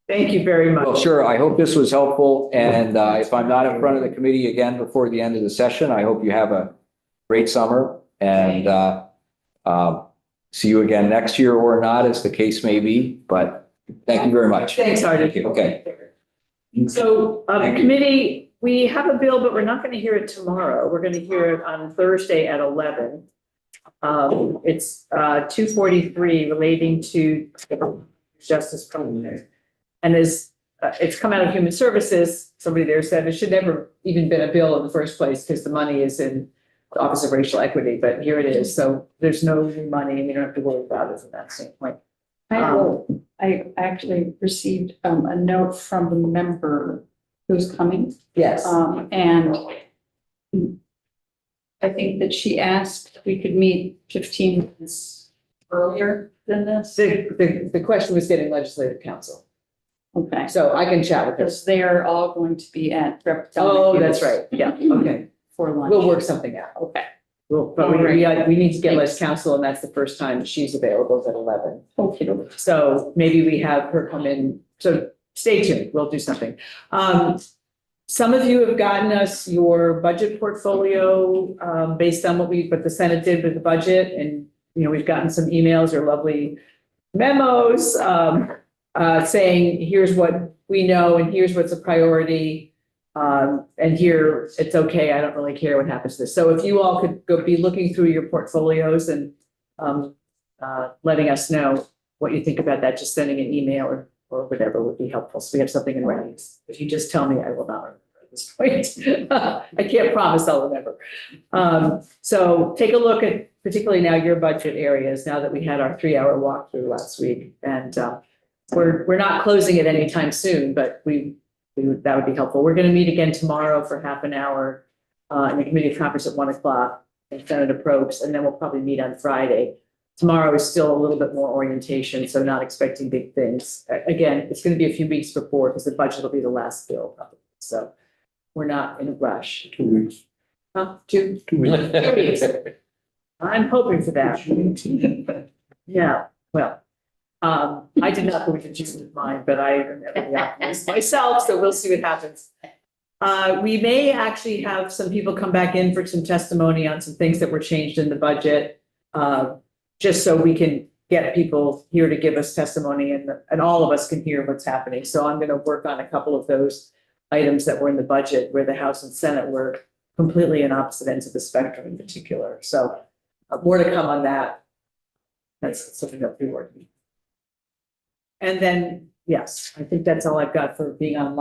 S2: Thank you very much.
S3: well, sure. I hope this was helpful. And if I'm not in front of the committee again before the end of the session, I hope you have a great summer and see you again next year or not, as the case may be. But thank you very much.
S2: Thanks, Artie.
S3: Okay.
S2: So, committee, we have a bill, but we're not going to hear it tomorrow. We're going to hear it on Thursday at 11. It's 243 relating to justice program. And as it's come out of Human Services, somebody there said it should never even been a bill in the first place because the money is in the Office of Racial Equity, but here it is. So there's no new money and we don't have to worry about it from that standpoint.
S9: I actually received a note from the member who's coming.
S2: Yes.
S9: And I think that she asked if we could meet 15 minutes earlier than this.
S2: The question was getting legislative counsel.
S9: Okay.
S2: So I can chat with her.
S9: Because they're all going to be at.
S2: Oh, that's right. Yeah, okay.
S9: For lunch.
S2: We'll work something out.
S9: Okay.
S2: But we need to get less counsel and that's the first time she's available at 11.
S9: Okay.
S2: So maybe we have her come in. So stay tuned. We'll do something. Some of you have gotten us your budget portfolio based on what the Senate did with the budget. And, we've gotten some emails or lovely memos saying, here's what we know and here's what's a priority. And here it's okay. I don't really care what happens to this. So if you all could be looking through your portfolios and letting us know what you think about that, just sending an email or whatever would be helpful. So we have something in writing. If you just tell me, I will not remember at this point. I can't promise I'll remember. So take a look at particularly now your budget areas, now that we had our 3-hour walkthrough last week. And we're not closing it anytime soon, but that would be helpful. We're going to meet again tomorrow for half an hour in the committee conference at 1:00 in Senator Probst, and then we'll probably meet on Friday. Tomorrow is still a little bit more orientation, so not expecting big things. Again, it's going to be a few weeks before because the budget will be the last bill. So we're not in a rush.
S4: 2 weeks.
S2: Huh? 2
S4: 2 weeks.
S2: weeks. I'm hoping for that. Yeah, well, I did not go into June with mine, but I am never the optimist myself, so we'll see what happens. We may actually have some people come back in for some testimony on some things that were changed in the budget. Just so we can get people here to give us testimony and all of us can hear what's happening. So I'm gonna work on a couple of those items that were in the budget where the House and Senate were completely in opposite ends of the spectrum in particular. So more to come on that. That's something that we're working. And then, yes, I think that's all I've got for being online.